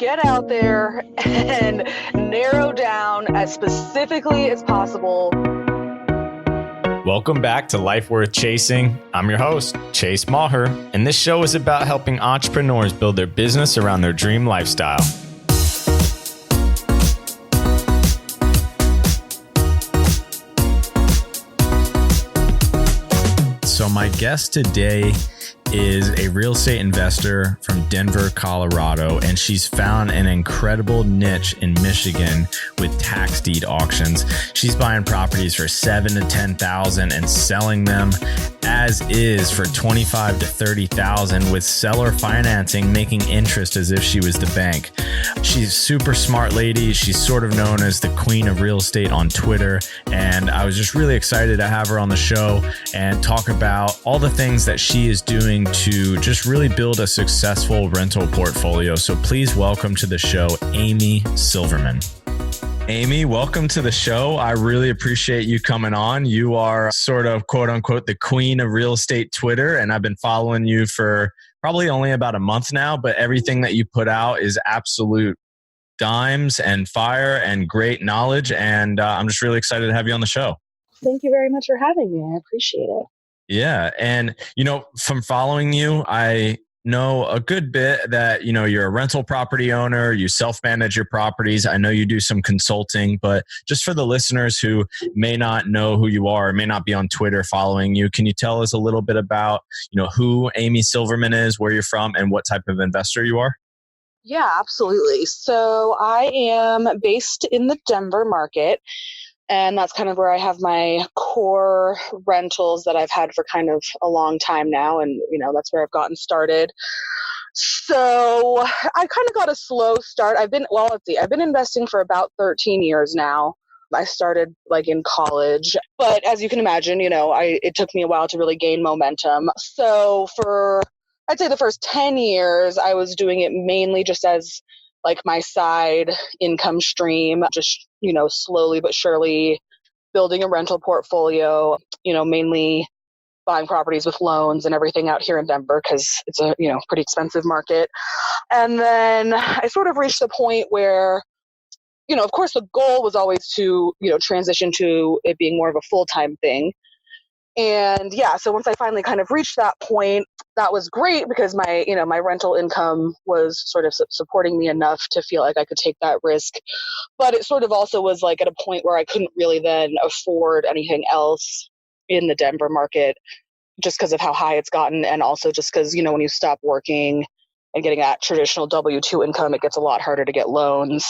get out there and narrow down as specifically as possible. Welcome back to Life Worth Chasing. I'm your host, Chase Maher, and this show is about helping entrepreneurs build their business around their dream lifestyle. So my guest today is a real estate investor from Denver, Colorado, and she's found an incredible niche in Michigan with tax deed auctions. She's buying properties for $7,000 to $10,000 and selling them as is for $25,000 to $30,000 with seller financing, making interest as if she was the bank. She's a super smart lady. She's sort of known as the queen of real estate on Twitter, and I was just really excited to have her on the show and talk about all the things that she is doing to just really build a successful rental portfolio. So please welcome to the show, Amy Silverman. Amy, welcome to the show. I really appreciate you coming on. You are sort of quote unquote the queen of real estate Twitter, and I've been following you for probably only about a month now, but everything that you put out is absolute dimes and fire and great knowledge. And I'm just really excited to have you on the show. Thank you very much for having me. I appreciate it. Yeah. And, from following you, I know a good bit that, you're a rental property owner, you self-manage your properties. I know you do some consulting, but just for the listeners who may not know who you are, may not be on Twitter following you, can you tell us a little bit about, who Amy Silverman is, where you're from, and what type of investor you are? Yeah, absolutely. So I am based in the Denver market. And that's kind of where I have my core rentals that I've had for kind of a long time now. And, that's where I've gotten started. So I kind of got a slow start. I've been investing for about 13 years now. I started in college, but as you can imagine, it took me a while to really gain momentum. So I'd say the first 10 years, I was doing it mainly just as my side income stream, just, slowly but surely building a rental portfolio, mainly buying properties with loans and everything out here in Denver because it's a, pretty expensive market. And then I sort of reached the point where, of course the goal was always to, transition to it being more of a full-time thing. And yeah, so once I finally kind of reached that point, that was great because my rental income was sort of supporting me enough to feel like I could take that risk. But it sort of also was at a point where I couldn't really then afford anything else in the Denver market just because of how high it's gotten. And also just because, when you stop working and getting that traditional W-2 income, it gets a lot harder to get loans.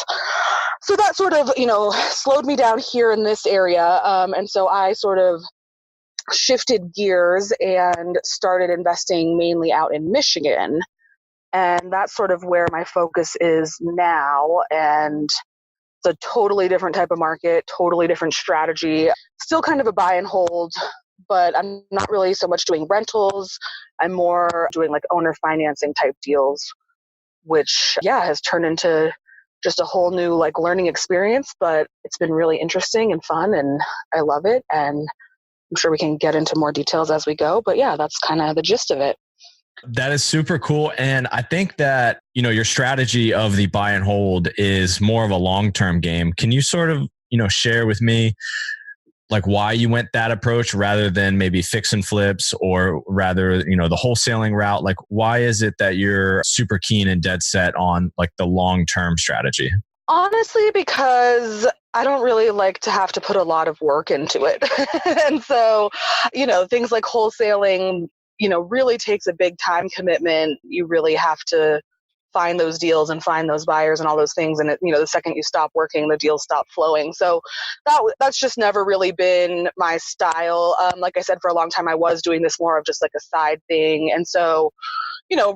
So that sort of, slowed me down here in this area. And so I sort of shifted gears and started investing mainly out in Michigan. And that's sort of where my focus is now. And it's a totally different type of market, totally different strategy. Still kind of a buy and hold, but I'm not really so much doing rentals. I'm more doing owner financing type deals, which has turned into just a whole new learning experience, but it's been really interesting and fun and I love it. And I'm sure we can get into more details as we go, but yeah, that's kind of the gist of it. That is super cool. And I think that, your strategy of the buy and hold is more of a long-term game. Can you sort of, share with me why you went that approach rather than maybe fix and flips or rather, the wholesaling route? Why is it that you're super keen and dead set on the long-term strategy? Honestly, because I don't really like to have to put a lot of work into it. And so, things like wholesaling, really takes a big time commitment. You really have to find those deals and find those buyers and all those things. And, the second you stop working, the deals stop flowing. So that's just never really been my style. Like I said, for a long time, I was doing this more of just a side thing. And so,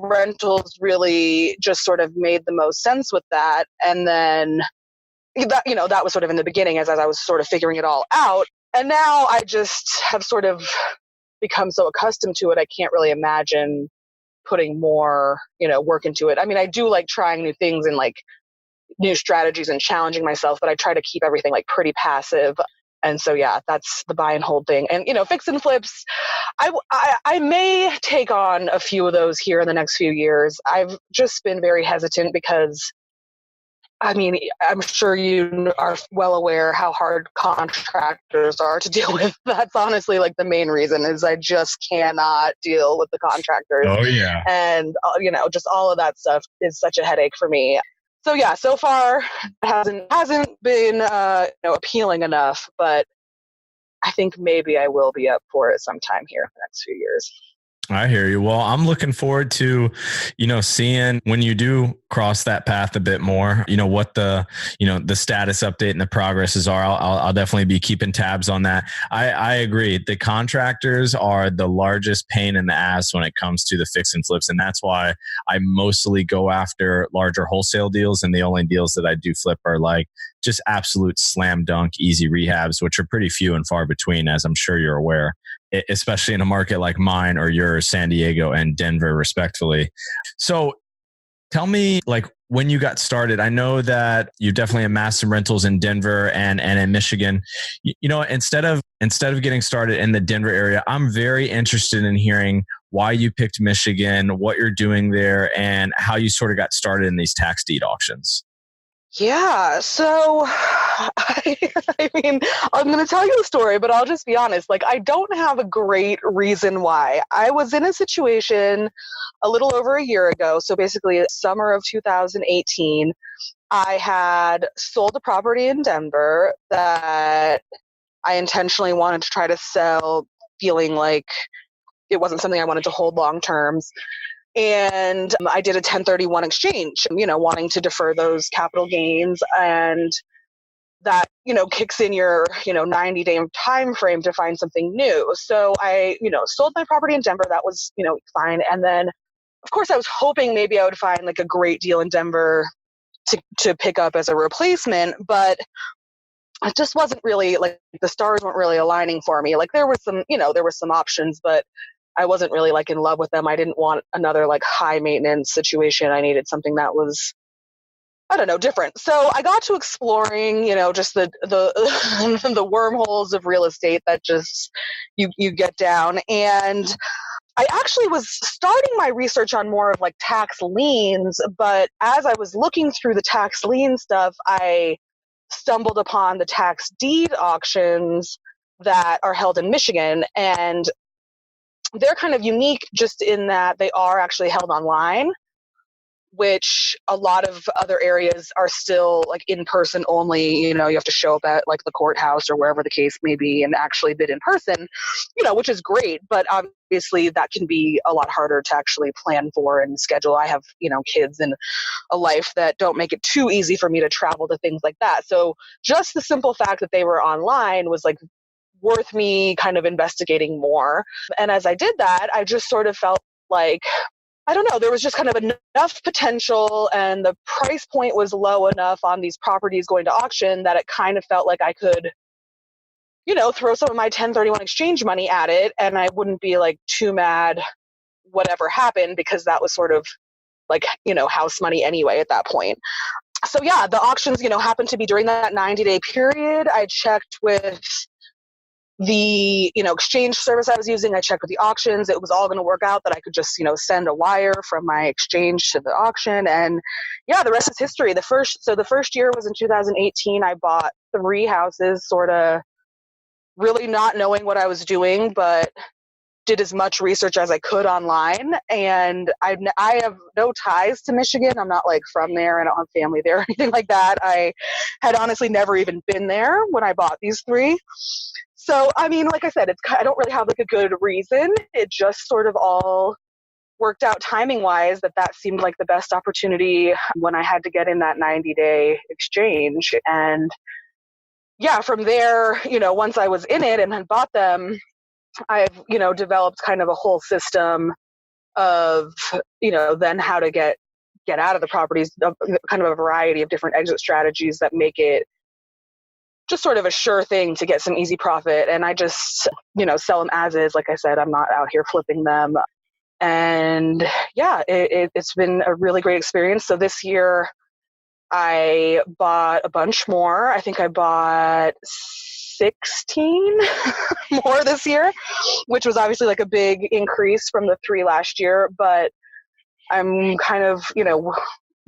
rentals really just sort of made the most sense with that. And then that was sort of in the beginning as I was sort of figuring it all out. And now I just have sort of become so accustomed to it. I can't really imagine putting more, work into it. I mean, I do like trying new things and new strategies and challenging myself, but I try to keep everything pretty passive. And so, yeah, that's the buy and hold thing. And, fix and flips, I may take on a few of those here in the next few years. I've just been very hesitant because I mean, I'm sure you are well aware how hard contractors are to deal with. That's honestly like the main reason is I just cannot deal with the contractors. Oh yeah. And, just all of that stuff is such a headache for me. So yeah, so far it hasn't been, appealing enough, but I think maybe I will be up for it sometime here in the next few years. I hear you. Well, I'm looking forward to, seeing when you do cross that path a bit more, what the status update and the progresses are. I'll definitely be keeping tabs on that. I agree. The contractors are the largest pain in the ass when it comes to the fix and flips. And that's why I mostly go after larger wholesale deals. And the only deals that I do flip are like just absolute slam dunk, easy rehabs, which are pretty few and far between, as I'm sure you're aware, especially in a market like mine or yours, San Diego and Denver, respectively. So tell me, like, when you got started, I know that you definitely amassed some rentals in Denver and in Michigan. Instead of getting started in the Denver area, I'm very interested in hearing why you picked Michigan, what you're doing there, and how you sort of got started in these tax deed auctions. Yeah, so I mean, I'm going to tell you a story, but I'll just be honest. Like, I don't have a great reason why. I was in a situation a little over a year ago. So basically, summer of 2018, I had sold a property in Denver that I intentionally wanted to try to sell, feeling like it wasn't something I wanted to hold long terms. And I did a 1031 exchange, wanting to defer those capital gains. And that, kicks in your, 90-day time frame to find something new. So I, sold my property in Denver. That was, fine. And then, of course, I was hoping maybe I would find like a great deal in Denver to pick up as a replacement. But it just wasn't really, like, the stars weren't really aligning for me. Like, there were some options, but I wasn't really like in love with them. I didn't want another like high maintenance situation. I needed something that was, I don't know, different. So I got to exploring, just the the wormholes of real estate that just you get down. And I actually was starting my research on more of like tax liens, but as I was looking through the tax lien stuff, I stumbled upon the tax deed auctions that are held in Michigan. And they're kind of unique just in that they are actually held online, which a lot of other areas are still like in person only. You have to show up at like the courthouse or wherever the case may be and actually bid in person, which is great. But obviously that can be a lot harder to actually plan for and schedule. I have, kids and a life that don't make it too easy for me to travel to things like that. So just the simple fact that they were online was like worth me kind of investigating more. And as I did that, I just sort of felt like, I don't know, there was just kind of enough potential and the price point was low enough on these properties going to auction that it kind of felt like I could, throw some of my 1031 exchange money at it and I wouldn't be like too mad whatever happened, because that was sort of like, house money anyway at that point. So yeah, the auctions, happened to be during that 90-day period. I checked with the exchange service I was using. I checked with the auctions. It was all going to work out that I could just send a wire from my exchange to the auction, and yeah, the rest is history. The first year was in 2018. I bought 3 houses, sort of really not knowing what I was doing, but did as much research as I could online. And I have no ties to Michigan. I'm not like from there. I don't have family there or anything like that. I had honestly never even been there when I bought these 3. So, I mean, like I said, I don't really have like a good reason. It just sort of all worked out timing wise that seemed like the best opportunity when I had to get in that 90-day exchange. And yeah, from there, once I was in it and had bought them, I've, developed kind of a whole system of, then how to get out of the properties, kind of a variety of different exit strategies that make it just sort of a sure thing to get some easy profit. And I just, sell them as is. Like I said, I'm not out here flipping them. And yeah, it's been a really great experience. So this year I bought a bunch more. I think I bought 16 more this year, which was obviously like a big increase from the 3 last year. But I'm kind of,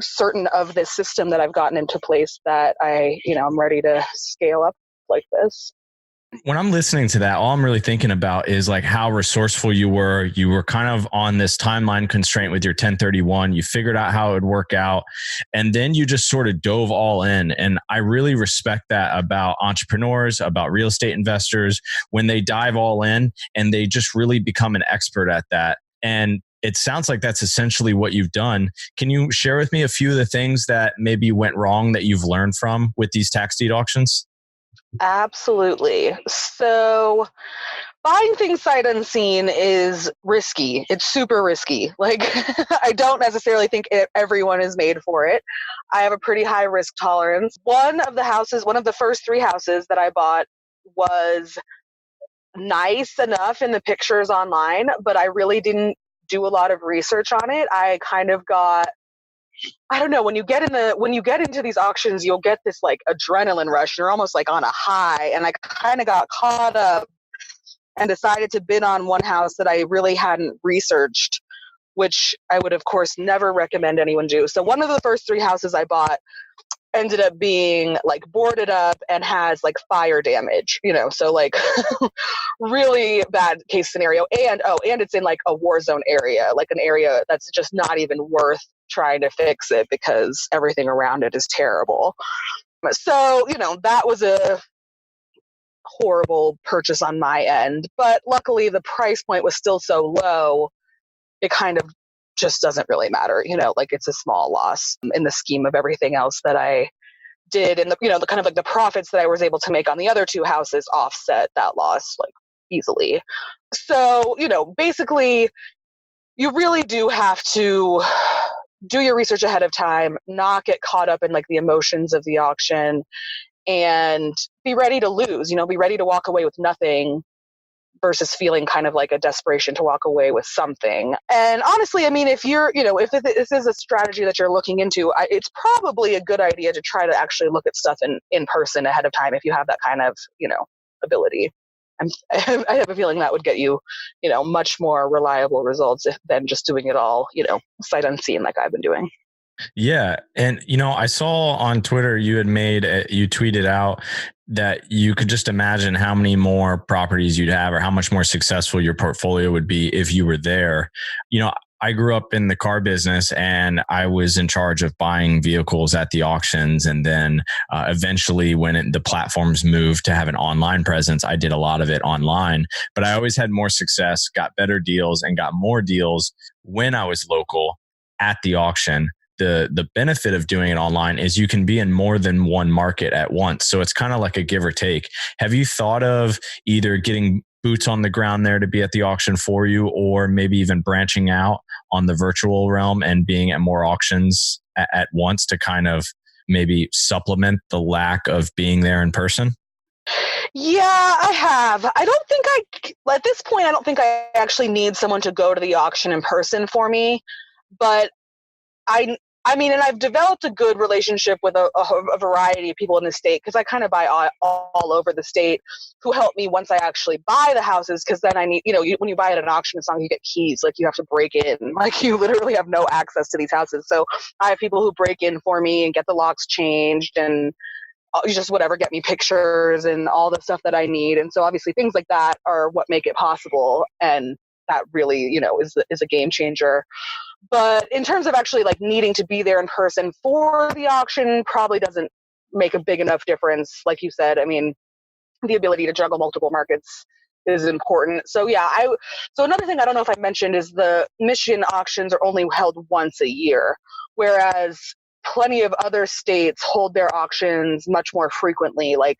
certain of this system that I've gotten into place that I'm ready to scale up like this. When I'm listening to that, all I'm really thinking about is like how resourceful you were. You were kind of on this timeline constraint with your 1031. You figured out how it would work out. And then you just sort of dove all in. And I really respect that about entrepreneurs, about real estate investors, when they dive all in and they just really become an expert at that. And it sounds like that's essentially what you've done. Can you share with me a few of the things that maybe went wrong that you've learned from with these tax deed auctions? Absolutely. So buying things sight unseen is risky. It's super risky. Like, I don't necessarily think everyone is made for it. I have a pretty high risk tolerance. One of the first 3 houses that I bought was nice enough in the pictures online, but I really didn't do a lot of research on it. I kind of got, I don't know, when you get into these auctions, you'll get this like adrenaline rush. You're almost like on a high. And I kind of got caught up and decided to bid on one house that I really hadn't researched, which I would of course never recommend anyone do. So one of the first 3 houses I bought ended up being like boarded up and has like fire damage, so like really bad case scenario. And it's in like a war zone area, like an area that's just not even worth trying to fix it because everything around it is terrible. So, that was a horrible purchase on my end, but luckily the price point was still so low, it kind of just doesn't really matter, like it's a small loss in the scheme of everything else that I did. And the kind of like the profits that I was able to make on the other 2 houses offset that loss like easily. So, basically you really do have to do your research ahead of time, not get caught up in like the emotions of the auction, and be ready to lose, be ready to walk away with nothing versus feeling kind of like a desperation to walk away with something. And honestly, I mean, if you're, if this is a strategy that you're looking into, it's probably a good idea to try to actually look at stuff in person ahead of time if you have that kind of, ability. I have a feeling that would get you, much more reliable results than just doing it all, sight unseen like I've been doing. Yeah. And, I saw on Twitter you tweeted out that you could just imagine how many more properties you'd have or how much more successful your portfolio would be if you were there. I grew up in the car business and I was in charge of buying vehicles at the auctions. And then eventually when the platforms moved to have an online presence, I did a lot of it online, but I always had more success, got better deals and got more deals when I was local at the auction. The benefit of doing it online is you can be in more than one market at once. So it's kind of like a give or take. Have you thought of either getting boots on the ground there to be at the auction for you, or maybe even branching out on the virtual realm and being at more auctions at once to kind of maybe supplement the lack of being there in person? Yeah, I have. At this point, I don't think I actually need someone to go to the auction in person for me, but I mean, and I've developed a good relationship with a variety of people in the state because I kind of buy all over the state who help me once I actually buy the houses. Because then I need, when you buy at an auction, it's not like you get keys, like you have to break in, like you literally have no access to these houses. So I have people who break in for me and get the locks changed and just whatever, get me pictures and all the stuff that I need. And so obviously things like that are what make it possible. And that really, is a game changer. But in terms of actually like needing to be there in person for the auction probably doesn't make a big enough difference. Like you said, I mean, the ability to juggle multiple markets is important. So yeah, so another thing I don't know if I mentioned is the Michigan auctions are only held once a year, whereas plenty of other states hold their auctions much more frequently, like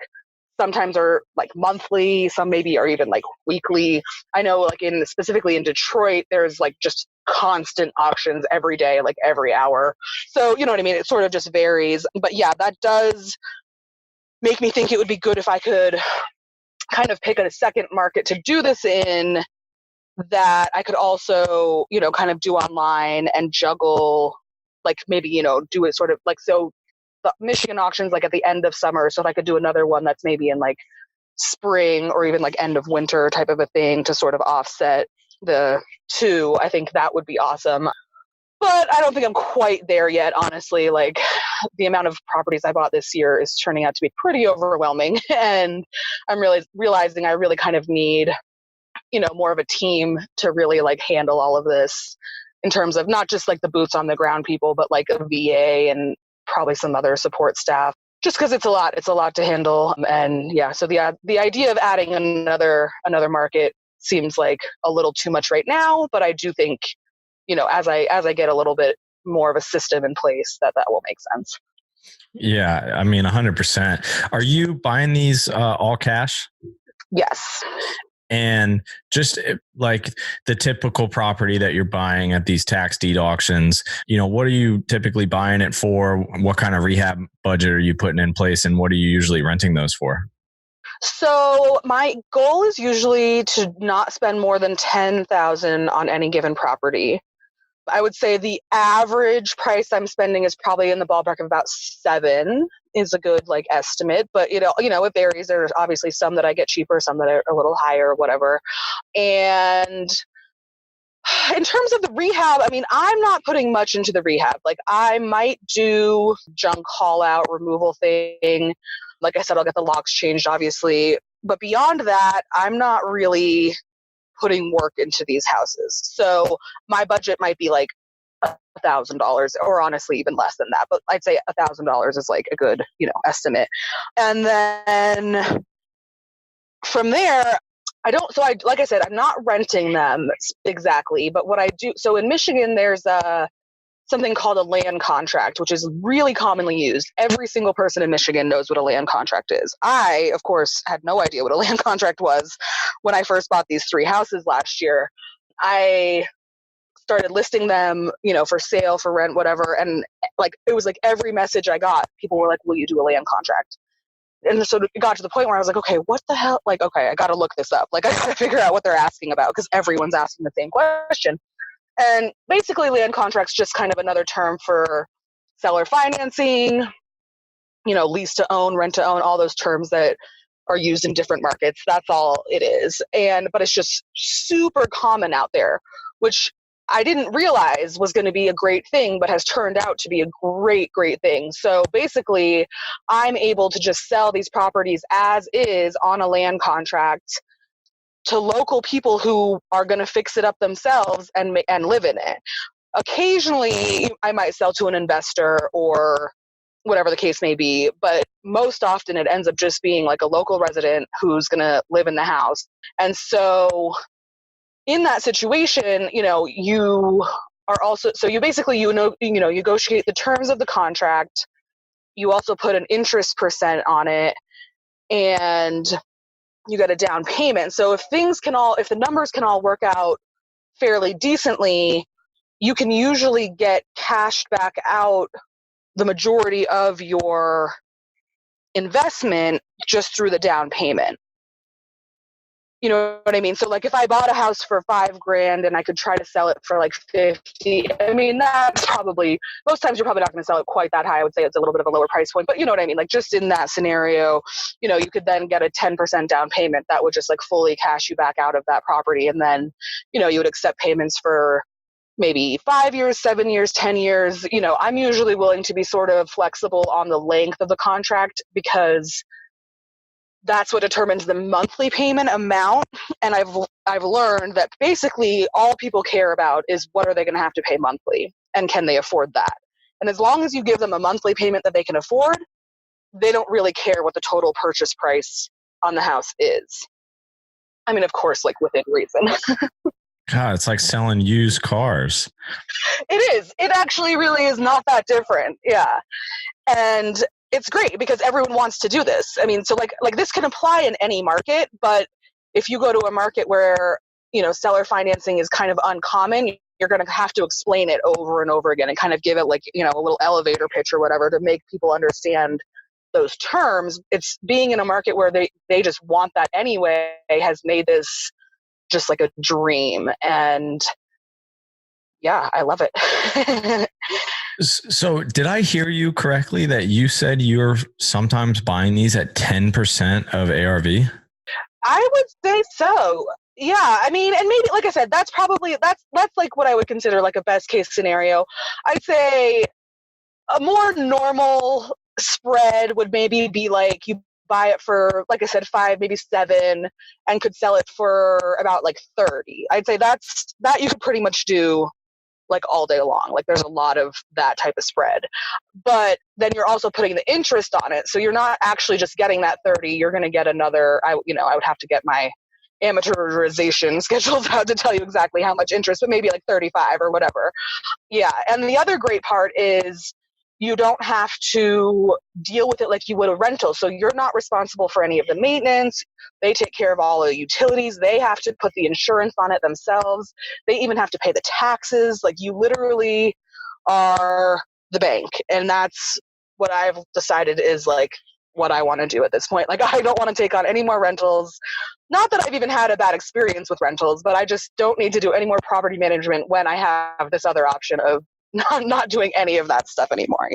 sometimes are like monthly, some maybe are even like weekly. I know like specifically in Detroit, there's like just constant auctions every day, like every hour. So, you know what I mean? It sort of just varies. But yeah, that does make me think it would be good if I could kind of pick a second market to do this in that I could also, kind of do online and juggle, like maybe, do it sort of like, so the Michigan auctions like at the end of summer. So if I could do another one that's maybe in like spring or even like end of winter type of a thing to sort of offset the two, I think that would be awesome. But I don't think I'm quite there yet, honestly. Like the amount of properties I bought this year is turning out to be pretty overwhelming. And I'm really realizing I really kind of need, more of a team to really like handle all of this in terms of not just like the boots on the ground people, but like a VA and probably some other support staff, just because it's a lot to handle. And yeah, so the idea of adding another market seems like a little too much right now, but I do think, as I get a little bit more of a system in place, that will make sense. Yeah, I mean, 100%. Are you buying these all cash? Yes. And just like the typical property that you're buying at these tax deed auctions, what are you typically buying it for? What kind of rehab budget are you putting in place, and what are you usually renting those for? So my goal is usually to not spend more than $10,000 on any given property. I would say the average price I'm spending is probably in the ballpark of about $7 is a good like estimate, but it varies. There's obviously some that I get cheaper, some that are a little higher, whatever. And in terms of the rehab, I mean, I'm not putting much into the rehab. Like I might do junk haul out removal thing. Like I said, I'll get the locks changed, obviously. But beyond that, I'm not really putting work into these houses. So my budget might be like $1,000, or honestly even less than that. But I'd say $1,000 is like a good, estimate. And then from there, like I said, I'm not renting them exactly, but what I do, so in Michigan, there's something called a land contract, which is really commonly used. Every single person in Michigan knows what a land contract is. I, of course, had no idea what a land contract was when I first bought these 3 houses last year. I started listing them, for sale, for rent, whatever. And like, it was like every message I got, people were like, will you do a land contract? And so it got to the point where I was like, okay, what the hell? Like, okay, I got to look this up. Like, I got to figure out what they're asking about, because everyone's asking the same question. And basically, land contract's just kind of another term for seller financing, lease to own, rent to own, all those terms that are used in different markets. That's all it is. But it's just super common out there, which I didn't realize was going to be a great thing, but has turned out to be a great, great thing. So basically, I'm able to just sell these properties as is on a land contract to local people who are going to fix it up themselves and live in it. Occasionally, I might sell to an investor or whatever the case may be, but most often it ends up just being like a local resident who's going to live in the house. And so in that situation, you are also, so you basically, negotiate the terms of the contract. You also put an interest percent on it, and you get a down payment. So if the numbers can all work out fairly decently, you can usually get cashed back out the majority of your investment just through the down payment. You know what I mean? So like if I bought a house for $5,000 and I could try to sell it for like 50, I mean, that's probably, most times you're probably not going to sell it quite that high. I would say it's a little bit of a lower price point, but you know what I mean? Like just in that scenario, you could then get a 10% down payment that would just like fully cash you back out of that property. And then, you would accept payments for maybe 5 years, 7 years, 10 years. I'm usually willing to be sort of flexible on the length of the contract, because that's what determines the monthly payment amount. And I've learned that basically all people care about is what are they going to have to pay monthly, and can they afford that? And as long as you give them a monthly payment that they can afford, they don't really care what the total purchase price on the house is. I mean, of course, like within reason. God, it's like selling used cars. It is. It actually really is not that different. Yeah. And it's great because everyone wants to do this. I mean, so like this can apply in any market, but if you go to a market where, seller financing is kind of uncommon, you're going to have to explain it over and over again and kind of give it like, a little elevator pitch or whatever to make people understand those terms. It's being in a market where they just want that anyway has made this just like a dream. And yeah, I love it. So did I hear you correctly that you said you're sometimes buying these at 10% of ARV? I would say so. Yeah, I mean, and maybe, like I said, that's like what I would consider like a best case scenario. I'd say a more normal spread would maybe be like you buy it for, like I said, 5, maybe 7, and could sell it for about like 30. I'd say that you could pretty much do like all day long. Like there's a lot of that type of spread. But then you're also putting the interest on it. So you're not actually just getting that 30, you're going to get another, I would have to get my amateurization schedules out to tell you exactly how much interest, but maybe like 35 or whatever. Yeah. And the other great part is you don't have to deal with it like you would a rental. So you're not responsible for any of the maintenance. They take care of all the utilities. They have to put the insurance on it themselves. They even have to pay the taxes. Like you literally are the bank. And that's what I've decided is like what I want to do at this point. Like I don't want to take on any more rentals. Not that I've even had a bad experience with rentals, but I just don't need to do any more property management when I have this other option of not doing any of that stuff anymore,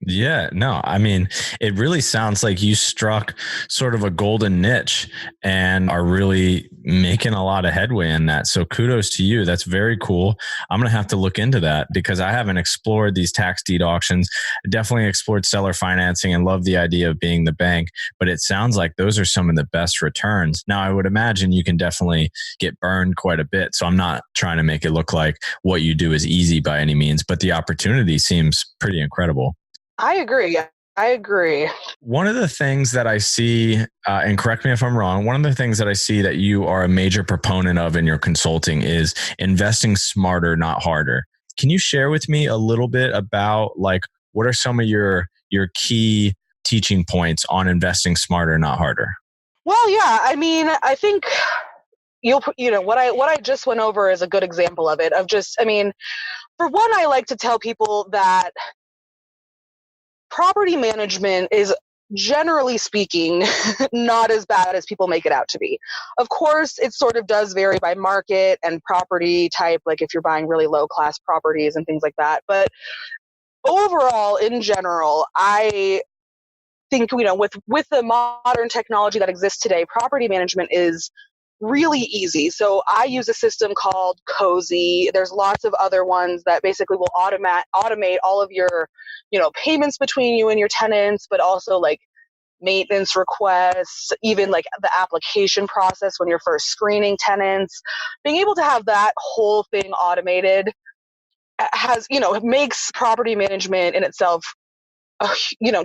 Yeah, no, I mean, it really sounds like you struck sort of a golden niche and are really making a lot of headway in that. So kudos to you. That's very cool. I'm going to have to look into that because I haven't explored these tax deed auctions. I definitely explored seller financing and love the idea of being the bank, but it sounds like those are some of the best returns. Now, I would imagine you can definitely get burned quite a bit. So I'm not trying to make it look like what you do is easy by any means, but the opportunity seems pretty incredible. I agree. One of the things that I see, and correct me if I'm wrong, one of the things that I see that you are a major proponent of in your consulting is investing smarter, not harder. Can you share with me a little bit about like what are some of your key teaching points on investing smarter, not harder? Well, yeah, I mean, I think what I just went over is a good example of it. Of just, I mean, for one, I like to tell people that property management is, generally speaking, not as bad as people make it out to be. Of course, it sort of does vary by market and property type, like if you're buying really low class properties and things like that. But overall, in general, I think, with the modern technology that exists today, property management is really easy. So I use a system called Cozy. There's lots of other ones that basically will automate all of your, payments between you and your tenants, but also like maintenance requests, even like the application process when you're first screening tenants. Being able to have that whole thing automated has, makes property management in itself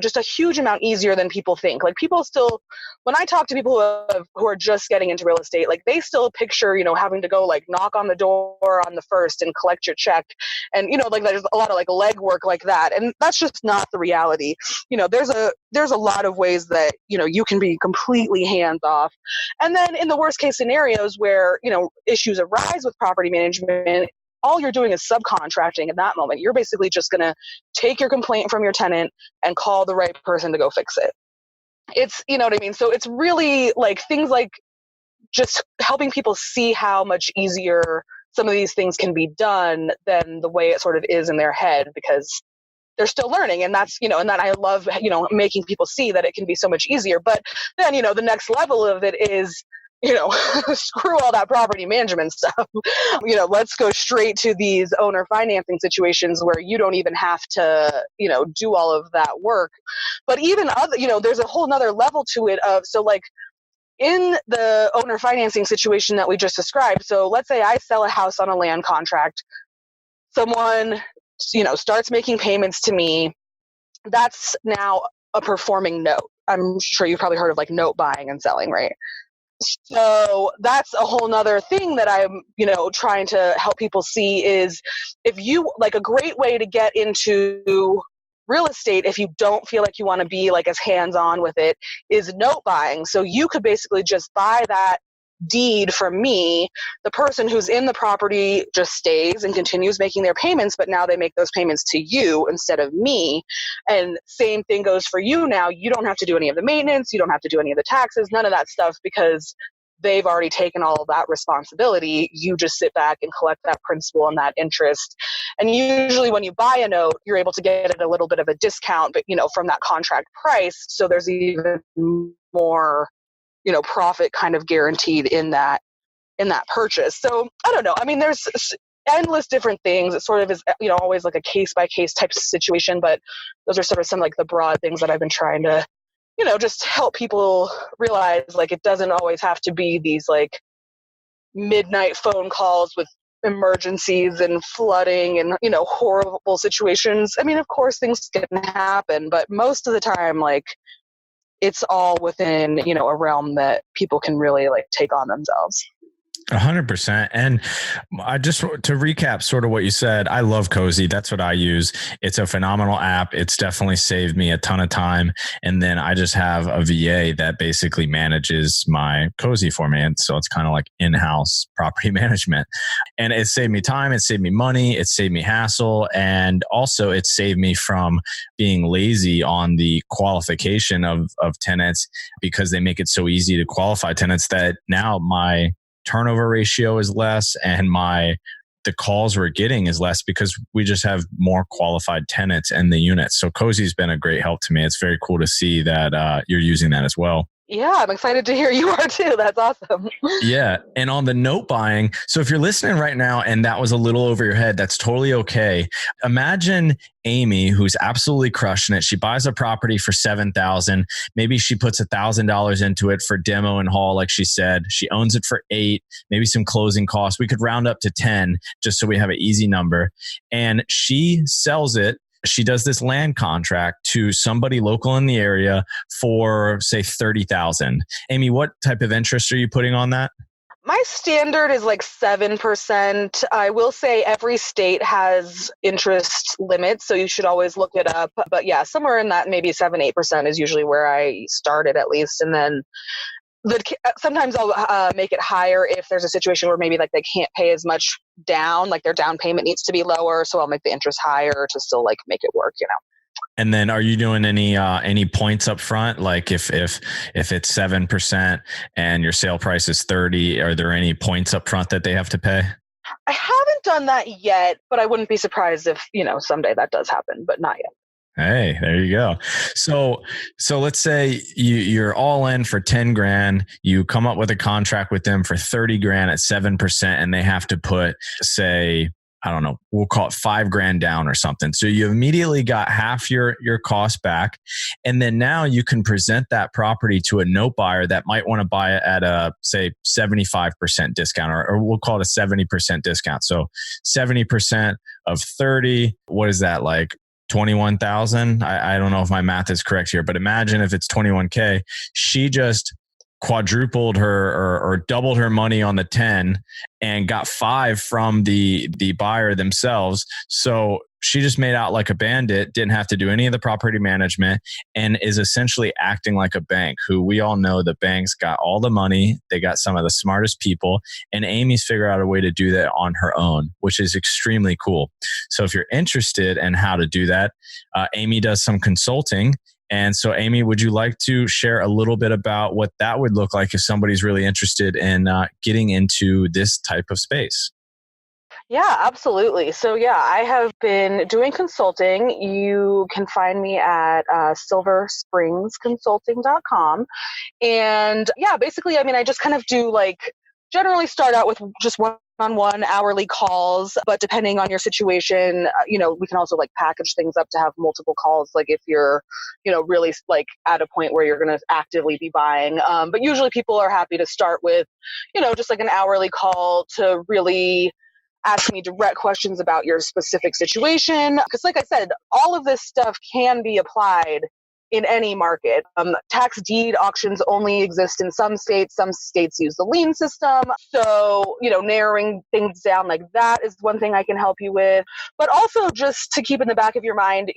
just a huge amount easier than people think. Like people still, when I talk to people who are just getting into real estate, like they still picture, having to go like knock on the door on the first and collect your check. And, like there's a lot of like legwork like that. And that's just not the reality. There's a lot of ways that, you can be completely hands off. And then in the worst case scenarios where, issues arise with property management, all you're doing is subcontracting at that moment. You're basically just going to take your complaint from your tenant and call the right person to go fix it. It's, you know what I mean? So it's really like things like just helping people see how much easier some of these things can be done than the way it sort of is in their head, because they're still learning. And that's, and that I love, making people see that it can be so much easier. But then, the next level of it is, screw all that property management stuff. Let's go straight to these owner financing situations where you don't even have to, do all of that work. But even other, there's a whole nother level to it of, so like in the owner financing situation that we just described. So let's say I sell a house on a land contract. Someone, starts making payments to me. That's now a performing note. I'm sure you've probably heard of like note buying and selling, right? So that's a whole nother thing that I'm, trying to help people see is if you like a great way to get into real estate, if you don't feel like you want to be like as hands-on with it, is note buying. So you could basically just buy that deed from me. The person who's in the property just stays and continues making their payments, but now they make those payments to you instead of me. And same thing goes for you now. You don't have to do any of the maintenance. You don't have to do any of the taxes, none of that stuff, because they've already taken all of that responsibility. You just sit back and collect that principal and that interest. And usually when you buy a note, you're able to get it a little bit of a discount, but from that contract price. So there's even more profit kind of guaranteed in that. in that purchase. So I don't know. I mean, there's endless different things. It sort of is, always like a case by case type of situation, but those are sort of some like the broad things that I've been trying to, just help people realize, like, it doesn't always have to be these like midnight phone calls with emergencies and flooding and, horrible situations. I mean, of course things can happen, but most of the time, like, it's all within, a realm that people can really like take on themselves. 100%. And I just, to recap sort of what you said, I love Cozy. That's what I use. It's a phenomenal app. It's definitely saved me a ton of time. And then I just have a VA that basically manages my Cozy for me. And so it's kind of like in-house property management. And it saved me time. It saved me money. It saved me hassle. And also it saved me from being lazy on the qualification of tenants, because they make it so easy to qualify tenants that now my turnover ratio is less and the calls we're getting is less because we just have more qualified tenants in the unit. So Cozy's been a great help to me. It's very cool to see that you're using that as well. Yeah, I'm excited to hear you are too. That's awesome. Yeah. And on the note buying, so if you're listening right now and that was a little over your head, that's totally okay. Imagine Amy, who's absolutely crushing it. She buys a property for $7,000. Maybe she puts $1,000 into it for demo and haul, like she said. She owns it for $8,000, maybe some closing costs. We could round up to 10 just so we have an easy number. And she sells it. She does this land contract to somebody local in the area for, say, $30,000. Amy, what type of interest are you putting on that? My standard is like 7%. I will say every state has interest limits, so you should always look it up. But yeah, somewhere in that maybe 7-8% is usually where I started, at least. And then sometimes I'll make it higher if there's a situation where maybe like they can't pay as much down, like their down payment needs to be lower. So I'll make the interest higher to still like make it work, And then are you doing any points up front? Like if it's 7% and your sale price is 30, are there any points up front that they have to pay? I haven't done that yet, but I wouldn't be surprised if, someday that does happen, but not yet. Hey, there you go. So let's say you're all in for 10 grand. You come up with a contract with them for 30 grand at 7%, and they have to put, say, I don't know, we'll call it 5 grand down or something. So you immediately got half your cost back. And then now you can present that property to a note buyer that might want to buy it at a, say, 75% discount, or we'll call it a 70% discount. So 70% of 30, what is that, like 21,000? I don't know if my math is correct here, but imagine if it's 21K, she just quadrupled her or doubled her money on the 10 and got 5 from the buyer themselves. So she just made out like a bandit, didn't have to do any of the property management, and is essentially acting like a bank, who we all know the banks got all the money. They got some of the smartest people, and Amy's figured out a way to do that on her own, which is extremely cool. So if you're interested in how to do that, Amy does some consulting. And so, Amy, would you like to share a little bit about what that would look like if somebody's really interested in getting into this type of space? Yeah, absolutely. So yeah, I have been doing consulting. You can find me at silverspringsconsulting.com. And yeah, basically, I mean, I just kind of do like, generally start out with just one-on-one hourly calls, but depending on your situation, we can also like package things up to have multiple calls. Like if you're, really like at a point where you're going to actively be buying. But usually people are happy to start with, just like an hourly call to really ask me direct questions about your specific situation. Because like I said, all of this stuff can be applied in any market. Tax deed auctions only exist in some states. Some states use the lien system. So, narrowing things down like that is one thing I can help you with. But also just to keep in the back of your mind,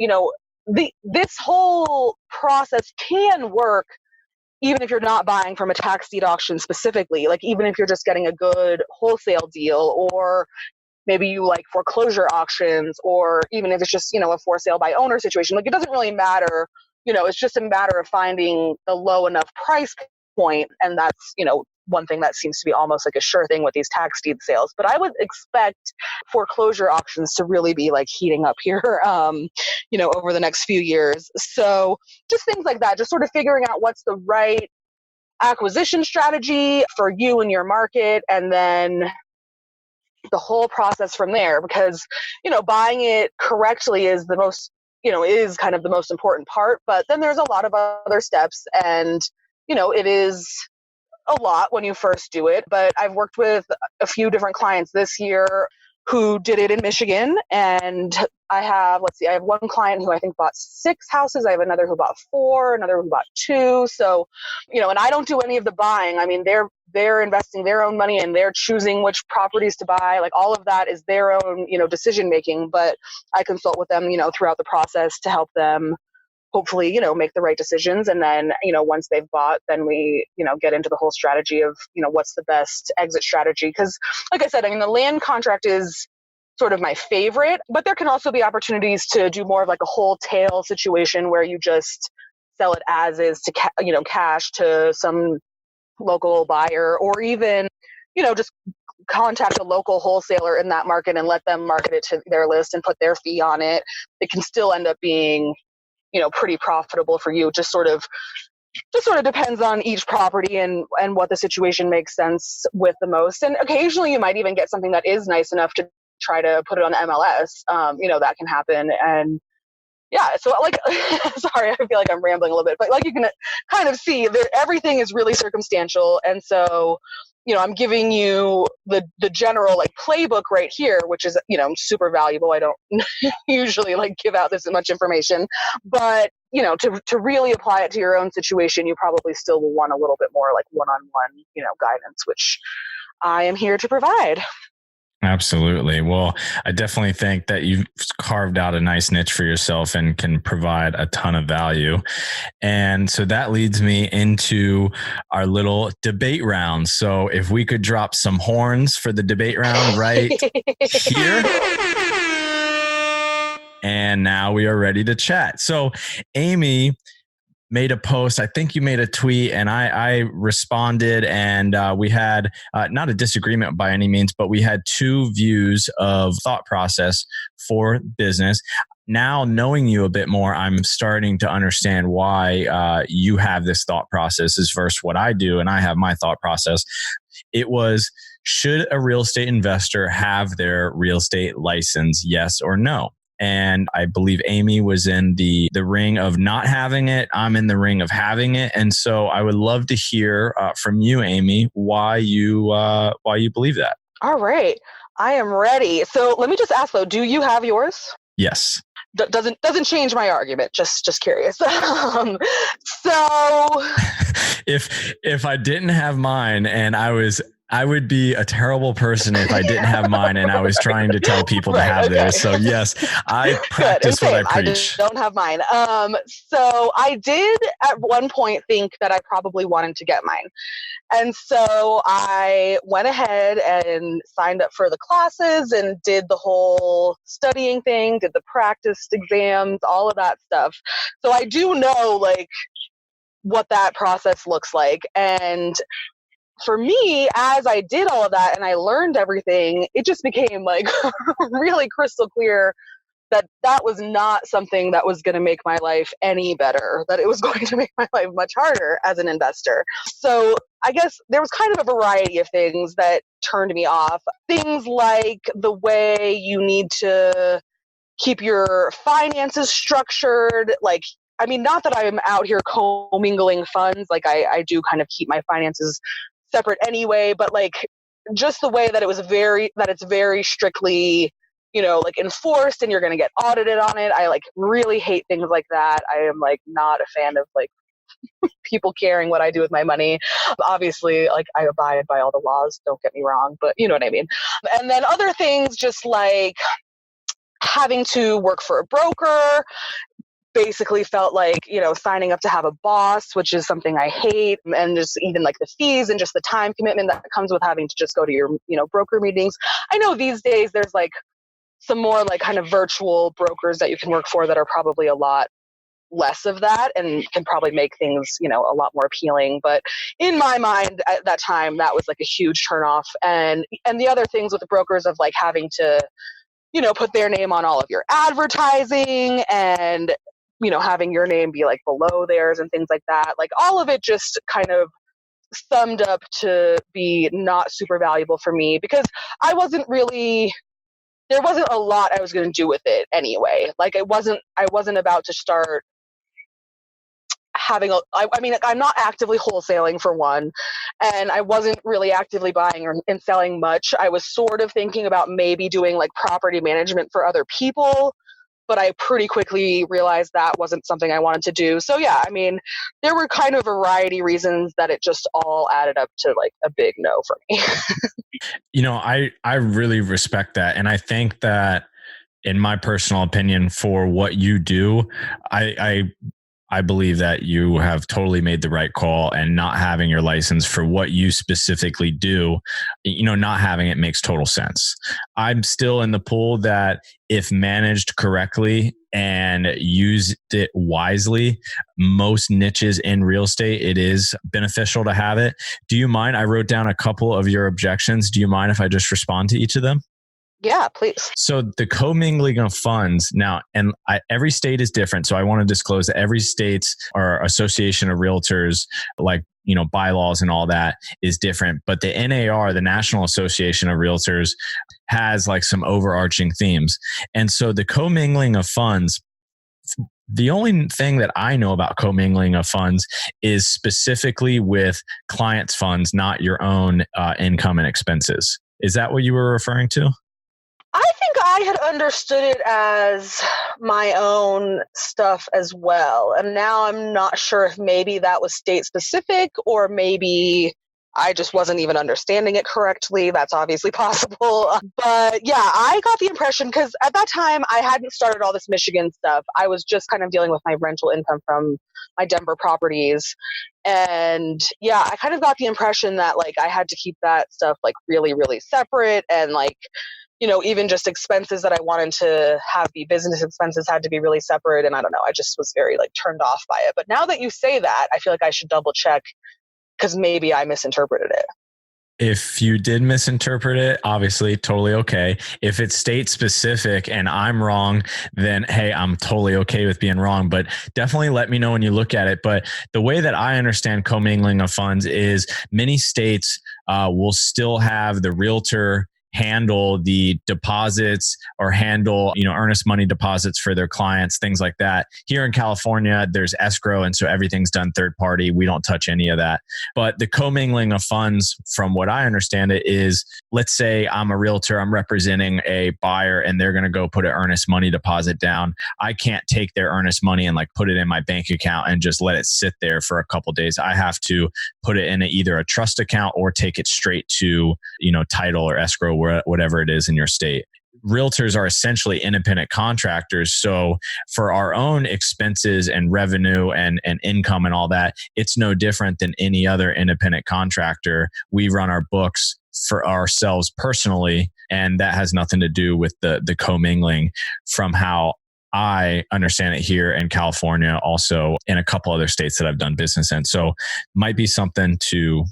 this whole process can work even if you're not buying from a tax deed auction specifically. Like even if you're just getting a good wholesale deal, or maybe you like foreclosure auctions, or even if it's just, a for sale by owner situation. Like it doesn't really matter. It's just a matter of finding the low enough price point. And that's, one thing that seems to be almost like a sure thing with these tax deed sales. But I would expect foreclosure auctions to really be like heating up here, over the next few years. So just things like that, just sort of figuring out what's the right acquisition strategy for you and your market, and then the whole process from there, because, buying it correctly is the most, is kind of the most important part, but then there's a lot of other steps, and, it is a lot when you first do it. But I've worked with a few different clients this year who did it in Michigan, and I have one client who I think bought 6 houses. I have another who bought 4, another who bought 2. So, and I don't do any of the buying. I mean, they're investing their own money and they're choosing which properties to buy. Like, all of that is their own, decision making, but I consult with them, throughout the process to help them hopefully, make the right decisions. And then, once they've bought, then we, get into the whole strategy of, what's the best exit strategy. Because like I said, I mean, the land contract is sort of my favorite, but there can also be opportunities to do more of like a whole tail situation where you just sell it as is to, cash to some local buyer, or even, just contact a local wholesaler in that market and let them market it to their list and put their fee on it. It can still end up being, pretty profitable for you. Just sort of depends on each property and what the situation makes sense with the most. And occasionally you might even get something that is nice enough to try to put it on MLS. That can happen. And yeah, so like, sorry, I feel like I'm rambling a little bit, but like you can kind of see that everything is really circumstantial. And so, I'm giving you the general like playbook right here, which is, super valuable. I don't usually like give out this much information, but, to really apply it to your own situation, you probably still will want a little bit more like one-on-one, guidance, which I am here to provide. Absolutely. Well, I definitely think that you've carved out a nice niche for yourself and can provide a ton of value. And so that leads me into our little debate round. So if we could drop some horns for the debate round right here. And now we are ready to chat. So Amy made a post. I think you made a tweet and I responded, and we had not a disagreement by any means, but we had 2 views of thought process for business. Now, knowing you a bit more, I'm starting to understand why you have this thought process versus what I do, and I have my thought process. It was, should a real estate investor have their real estate license, yes or no? And I believe Amy was in the ring of not having it. I'm in the ring of having it. And so I would love to hear from you, Amy, why you believe that. All right. I am ready. So let me just ask though, do you have yours? Yes. Doesn't change my argument. Just curious. So if I didn't have mine and I would be a terrible person if I didn't have mine and I was trying to tell people to have theirs. So yes, I practice what I preach. I don't have mine. So I did at one point think that I probably wanted to get mine. And so I went ahead and signed up for the classes and did the whole studying thing, did the practice exams, all of that stuff. So I do know like what that process looks like. And for me, as I did all of that and I learned everything, it just became like really crystal clear that that was not something that was going to make my life any better, that it was going to make my life much harder as an investor. So I guess there was kind of a variety of things that turned me off. Things like the way you need to keep your finances structured. Like, I mean, not that I'm out here co-mingling funds. Like I do kind of keep my finances separate anyway, but like just the way that it's very strictly, like enforced and you're going to get audited on it. I like really hate things like that. I am like not a fan of like people caring what I do with my money. Obviously, like I abide by all the laws, don't get me wrong, but you know what I mean. And then other things just like having to work for a broker, basically felt like, signing up to have a boss, which is something I hate, and just even like the fees and just the time commitment that comes with having to just go to your, broker meetings. I know these days there's like some more like kind of virtual brokers that you can work for that are probably a lot less of that and can probably make things, a lot more appealing. But in my mind at that time, that was like a huge turnoff. And the other things with the brokers of like having to, put their name on all of your advertising and having your name be like below theirs and things like that. Like all of it just kind of summed up to be not super valuable for me because there wasn't a lot I was going to do with it anyway. Like I wasn't about to start having I mean, I'm not actively wholesaling for one, and I wasn't really actively buying and selling much. I was sort of thinking about maybe doing like property management for other people, but I pretty quickly realized that wasn't something I wanted to do. So yeah, I mean, there were kind of a variety of reasons that it just all added up to like a big no for me. I really respect that. And I think that in my personal opinion, for what you do, I believe that you have totally made the right call, and not having your license for what you specifically do, not having it makes total sense. I'm still in the pool that if managed correctly and used it wisely, most niches in real estate, it is beneficial to have it. Do you mind? I wrote down a couple of your objections. Do you mind if I just respond to each of them? Yeah, please. So the commingling of funds now, and every state is different. So I want to disclose that every state's or association of realtors, like, bylaws and all that is different. But the NAR, the National Association of Realtors, has like some overarching themes. And so the commingling of funds, the only thing that I know about commingling of funds is specifically with clients' funds, not your own income and expenses. Is that what you were referring to? I think I had understood it as my own stuff as well. And now I'm not sure if maybe that was state specific or maybe I just wasn't even understanding it correctly. That's obviously possible. But yeah, I got the impression because at that time I hadn't started all this Michigan stuff. I was just kind of dealing with my rental income from my Denver properties. And yeah, I kind of got the impression that like I had to keep that stuff like really, really separate, and like, even just expenses that I wanted to have be business expenses had to be really separate. And I don't know, I just was very like turned off by it. But now that you say that, I feel like I should double check because maybe I misinterpreted it. If you did misinterpret it, obviously totally okay. If it's state specific and I'm wrong, then hey, I'm totally okay with being wrong, but definitely let me know when you look at it. But the way that I understand commingling of funds is many states will still have the realtor handle the deposits or handle, earnest money deposits for their clients, things like that. Here in California, there's escrow. And so everything's done third party. We don't touch any of that. But the commingling of funds, from what I understand it, is, let's say I'm a realtor, I'm representing a buyer and they're going to go put an earnest money deposit down. I can't take their earnest money and like put it in my bank account and just let it sit there for a couple of days. I have to put it in either a trust account or take it straight to, title or escrow, whatever it is in your state. Realtors are essentially independent contractors. So for our own expenses and revenue and income and all that, it's no different than any other independent contractor. We run our books for ourselves personally, and that has nothing to do with the commingling, from how I understand it here in California, also in a couple other states that I've done business in. So might be something to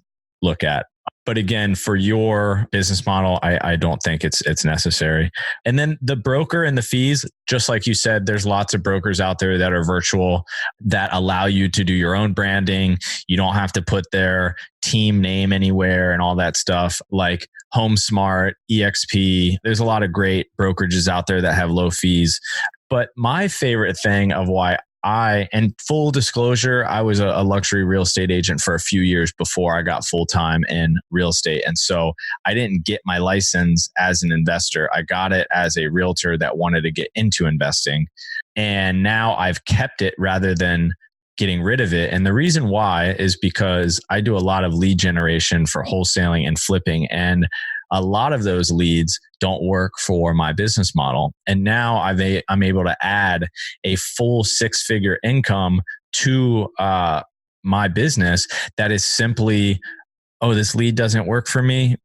look at. But again, for your business model, I don't think it's necessary. And then the broker and the fees, just like you said, there's lots of brokers out there that are virtual that allow you to do your own branding. You don't have to put their team name anywhere and all that stuff, like HomeSmart, EXP. There's a lot of great brokerages out there that have low fees. But my favorite thing of why and full disclosure, I was a luxury real estate agent for a few years before I got full-time in real estate. And so I didn't get my license as an investor. I got it as a realtor that wanted to get into investing. And now I've kept it rather than getting rid of it. And the reason why is because I do a lot of lead generation for wholesaling and flipping. And a lot of those leads don't work for my business model. And now I'm able to add a full 6-figure income to my business that is simply, oh, this lead doesn't work for me.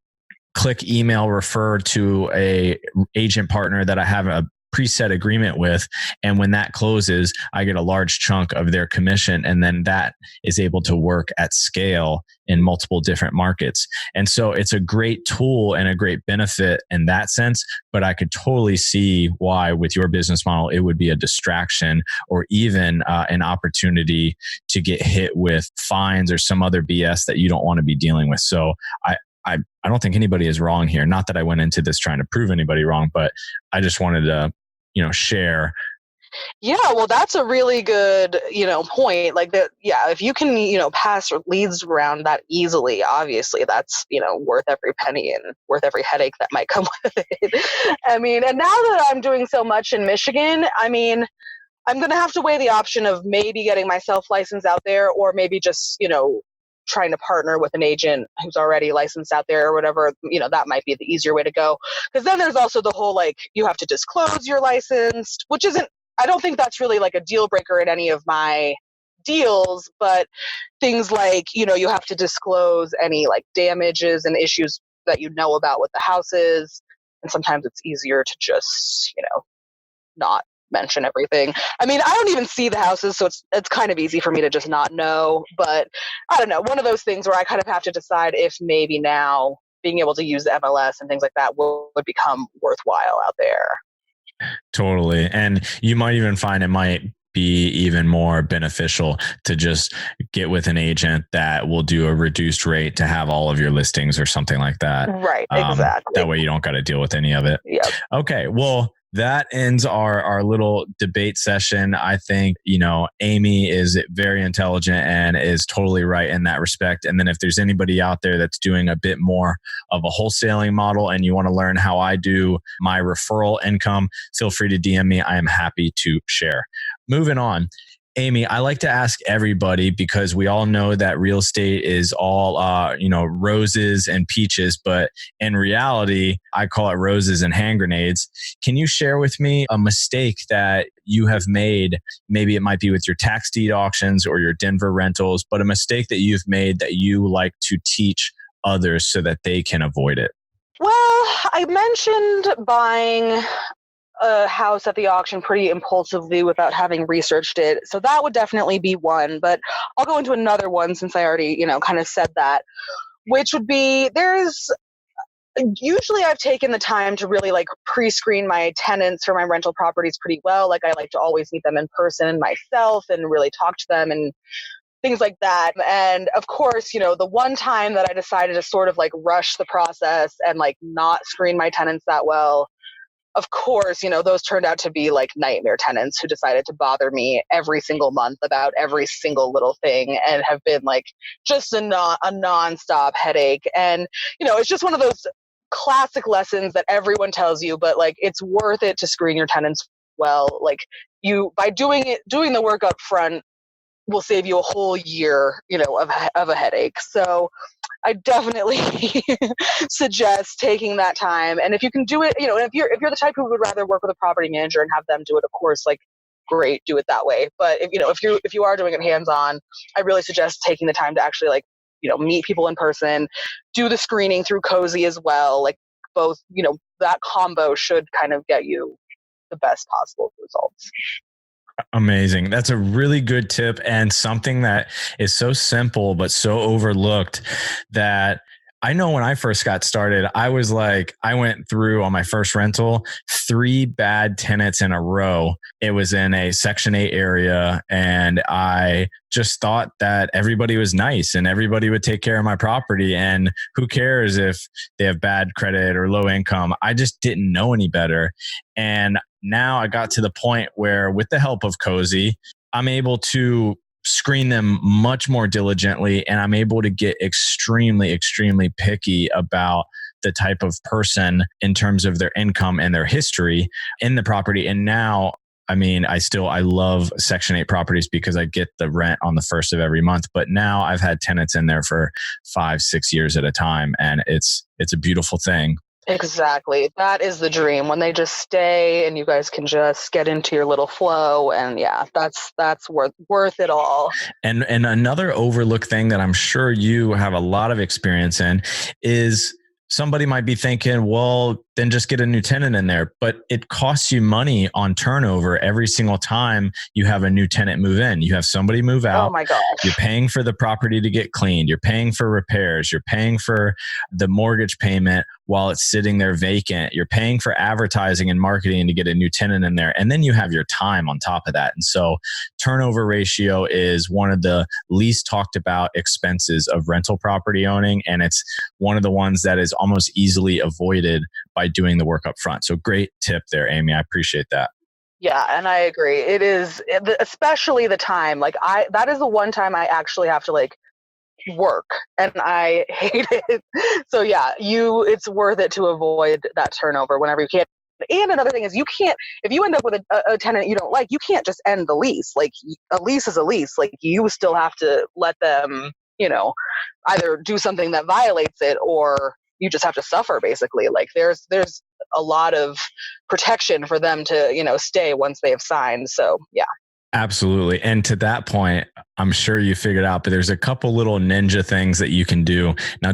Click email, refer to a agent partner that I have a preset agreement with. And when that closes, I get a large chunk of their commission. And then that is able to work at scale in multiple different markets. And so it's a great tool and a great benefit in that sense. But I could totally see why with your business model, it would be a distraction or even an opportunity to get hit with fines or some other BS that you don't want to be dealing with. So I don't think anybody is wrong here. Not that I went into this trying to prove anybody wrong, but I just wanted to, share. Yeah, well, that's a really good, point. Like that, yeah, if you can, pass leads around that easily, obviously that's, worth every penny and worth every headache that might come with it. I mean, and now that I'm doing so much in Michigan, I mean, I'm going to have to weigh the option of maybe getting myself licensed out there or maybe just, trying to partner with an agent who's already licensed out there or whatever, that might be the easier way to go. Because then there's also the whole, like, you have to disclose your license, which isn't, I don't think that's really like a deal breaker in any of my deals, but things like, you have to disclose any like damages and issues that you know about with the houses. And sometimes it's easier to just, not mention everything. I mean, I don't even see the houses, so it's kind of easy for me to just not know. But I don't know, one of those things where I kind of have to decide if maybe now being able to use the MLS and things like that would become worthwhile out there. Totally. And you might even find it might be even more beneficial to just get with an agent that will do a reduced rate to have all of your listings or something like that. Right. Exactly. That way you don't got to deal with any of it. Yep. Okay. Well, that ends our little debate session. I think, Amy is very intelligent and is totally right in that respect. And then if there's anybody out there that's doing a bit more of a wholesaling model and you want to learn how I do my referral income, feel free to DM me. I am happy to share. Moving on. Amy, I like to ask everybody because we all know that real estate is all, roses and peaches, but in reality, I call it roses and hand grenades. Can you share with me a mistake that you have made? Maybe it might be with your tax deed auctions or your Denver rentals, but a mistake that you've made that you like to teach others so that they can avoid it. Well, I mentioned buying a house at the auction pretty impulsively without having researched it. So that would definitely be one, but I'll go into another one since I already, kind of said that, which would be usually I've taken the time to really like pre-screen my tenants for my rental properties pretty well. Like I like to always meet them in person myself and really talk to them and things like that. And of course, the one time that I decided to sort of like rush the process and like not screen my tenants that well, of course, those turned out to be like nightmare tenants who decided to bother me every single month about every single little thing and have been like just a nonstop headache. And, it's just one of those classic lessons that everyone tells you, but like it's worth it to screen your tenants well. Like by doing the work up front will save you a whole year, of a headache. So I definitely suggest taking that time. And if you can do it, if you're the type who would rather work with a property manager and have them do it, of course, like great, do it that way. But if you are doing it hands-on, I really suggest taking the time to actually like, meet people in person, do the screening through Cozy as well. Like both, that combo should kind of get you the best possible results. Amazing. That's a really good tip and something that is so simple, but so overlooked that I know when I first got started, I went through on my first rental, 3 bad tenants in a row. It was in a Section 8 area. And I just thought that everybody was nice and everybody would take care of my property. And who cares if they have bad credit or low income? I just didn't know any better. And now I got to the point where with the help of Cozy, I'm able to screen them much more diligently, and I'm able to get extremely, extremely picky about the type of person in terms of their income and their history in the property. And now, I love Section 8 properties because I get the rent on the first of every month. But now I've had tenants in there for 5-6 years at a time, and it's a beautiful thing. Exactly. That is the dream, when they just stay and you guys can just get into your little flow. And yeah, that's worth it all. And another overlooked thing that I'm sure you have a lot of experience in is somebody might be thinking, well, then just get a new tenant in there. But it costs you money on turnover every single time you have a new tenant move in. You have somebody move out. Oh my gosh. You're paying for the property to get cleaned. You're paying for repairs. You're paying for the mortgage payment while it's sitting there vacant. You're paying for advertising and marketing to get a new tenant in there. And then you have your time on top of that. And so turnover ratio is one of the least talked about expenses of rental property owning. And it's one of the ones that is almost easily avoided by doing the work up front. So great tip there, Amy. I appreciate that. Yeah, and I agree. It is, especially the time. Like that is the one time I actually have to like work, and I hate it. So yeah, it's worth it to avoid that turnover whenever you can. And another thing is, you can't, if you end up with a tenant you don't like, you can't just end the lease. Like a lease is a lease. Like you still have to let them, either do something that violates it, or you just have to suffer basically. Like there's a lot of protection for them to, stay once they've signed. So yeah. Absolutely. And to that point, I'm sure you figured out, but there's a couple little ninja things that you can do. Now,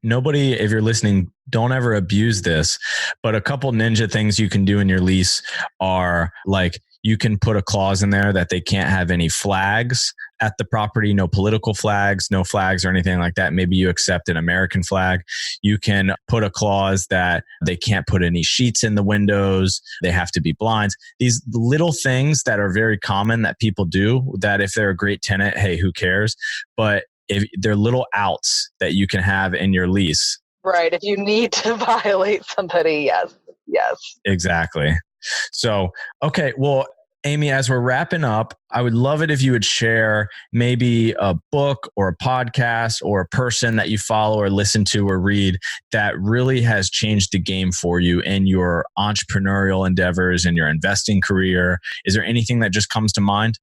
nobody, if you're listening, don't ever abuse this, but a couple ninja things you can do in your lease are like, you can put a clause in there that they can't have any flags at the property, no political flags, no flags or anything like that. Maybe you accept an American flag. You can put a clause that they can't put any sheets in the windows. They have to be blinds. These little things that are very common that people do, that if they're a great tenant, hey, who cares? But if they're little outs that you can have in your lease. Right. If you need to violate somebody, yes. Yes. Exactly. So, okay. Well, Amy, as we're wrapping up, I would love it if you would share maybe a book or a podcast or a person that you follow or listen to or read that really has changed the game for you in your entrepreneurial endeavors and your investing career. Is there anything that just comes to mind?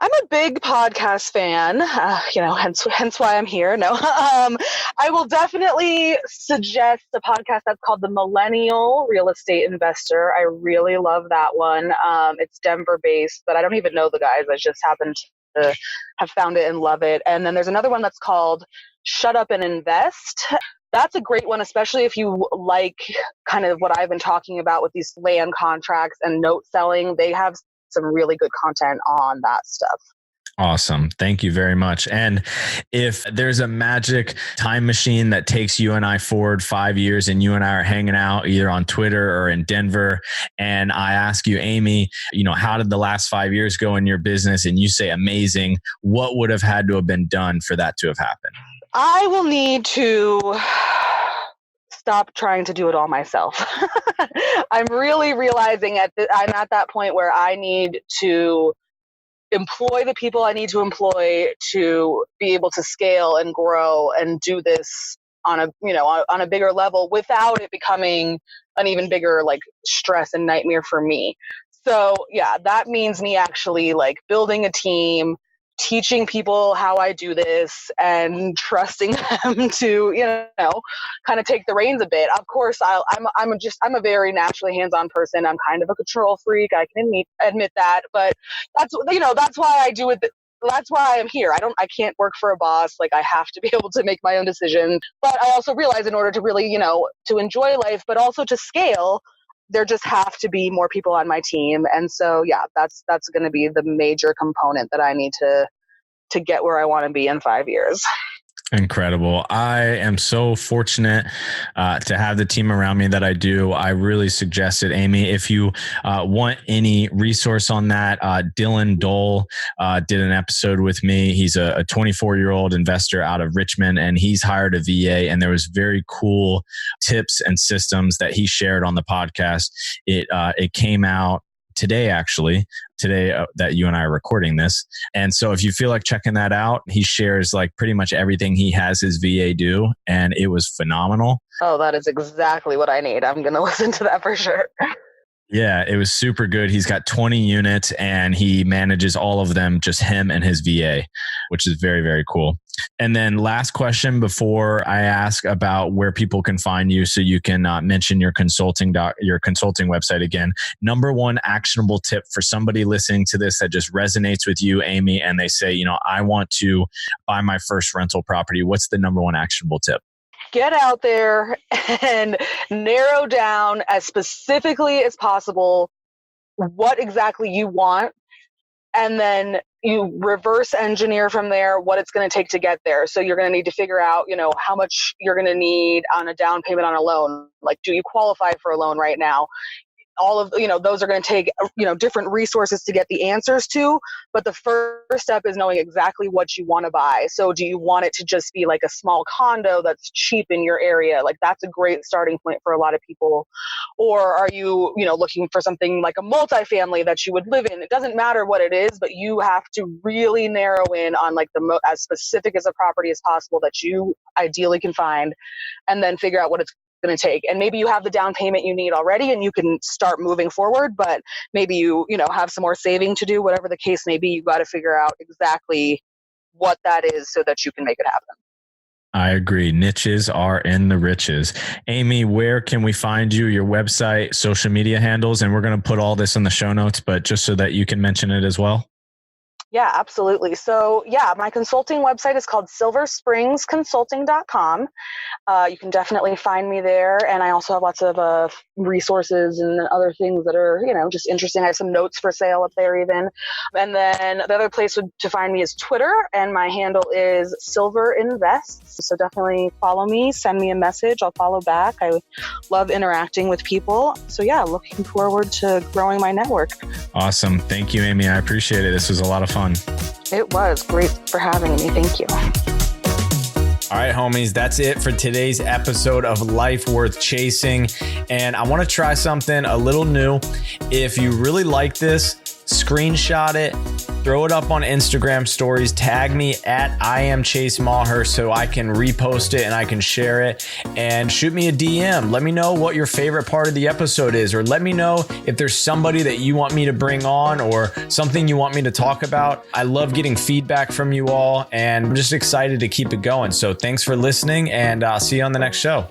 I'm a big podcast fan, hence why I'm here. No, I will definitely suggest a podcast that's called The Millennial Real Estate Investor. I really love that one. It's Denver based, but I don't even know the guys. I just happened to have found it and love it. And then there's another one that's called Shut Up and Invest. That's a great one, especially if you like kind of what I've been talking about with these land contracts and note selling. They have some really good content on that stuff. Awesome. Thank you very much. And if there's a magic time machine that takes you and I forward 5 years and you and I are hanging out either on Twitter or in Denver, and I ask you, Amy, how did the last 5 years go in your business? And you say amazing. What would have had to have been done for that to have happened? I will need to stop trying to do it all myself. I'm really realizing I'm at that point where I need to employ the people I need to employ to be able to scale and grow and do this on a bigger level without it becoming an even bigger like stress and nightmare for me. So yeah, that means me actually like building a team, teaching people how I do this, and trusting them to, kind of take the reins a bit. Of course, I'm a very naturally hands-on person. I'm kind of a control freak. I can admit that, but that's why I do it. That's why I'm here. I can't work for a boss. Like I have to be able to make my own decisions. But I also realize in order to really, to enjoy life, but also to scale, there just have to be more people on my team. And so, yeah, that's going to be the major component that I need to get where I want to be in 5 years. Incredible. I am so fortunate to have the team around me that I do. I really suggest it, Amy. If you want any resource on that, Dylan Dole did an episode with me. He's a 24-year-old investor out of Richmond, and he's hired a VA, and there was very cool tips and systems that he shared on the podcast. It came out today that you and I are recording this. And so if you feel like checking that out, he shares like pretty much everything he has his VA do. And it was phenomenal. Oh, that is exactly what I need. I'm going to listen to that for sure. Yeah, it was super good. He's got 20 units and he manages all of them, just him and his VA, which is very, very cool. And then last question before I ask about where people can find you so you can mention your consulting website again. Number one actionable tip for somebody listening to this that just resonates with you, Amy, and they say, I want to buy my first rental property. What's the number one actionable tip? get out there and narrow down as specifically as possible what exactly you want. And then you reverse engineer from there what it's going to take to get there. So you're going to need to figure out, how much you're going to need on a down payment on a loan. Like, do you qualify for a loan right now? All of, those are going to take, different resources to get the answers to. But the first step is knowing exactly what you want to buy. So do you want it to just be like a small condo that's cheap in your area? Like, that's a great starting point for a lot of people. Or are you, looking for something like a multifamily that you would live in? It doesn't matter what it is, but you have to really narrow in on like as specific as a property as possible that you ideally can find, and then figure out what it's going to take. And maybe you have the down payment you need already and you can start moving forward, but maybe you have some more saving to do. Whatever the case may be, you've got to figure out exactly what that is so that you can make it happen. I agree. Niches are in the riches. Amy, where can we find you? Your website, social media handles, and we're going to put all this in the show notes, but just so that you can mention it as well. Yeah, absolutely. So my consulting website is called silverspringsconsulting.com. You can definitely find me there. And I also have lots of resources and other things that are, just interesting. I have some notes for sale up there even. And then the other place to find me is Twitter, and my handle is Silver Invests. So definitely follow me, send me a message. I'll follow back. I love interacting with people. So looking forward to growing my network. Awesome. Thank you, Amy. I appreciate it. This was a lot of fun. It was great for having me. Thank you. All right, homies, that's it for today's episode of Life Worth Chasing. And I want to try something a little new. If you really like this, screenshot it, throw it up on Instagram stories, tag me at I am Chase Maher so I can repost it and I can share it, and shoot me a DM. Let me know what your favorite part of the episode is, or let me know if there's somebody that you want me to bring on or something you want me to talk about. I love getting feedback from you all, and I'm just excited to keep it going. So thanks for listening, and I'll see you on the next show.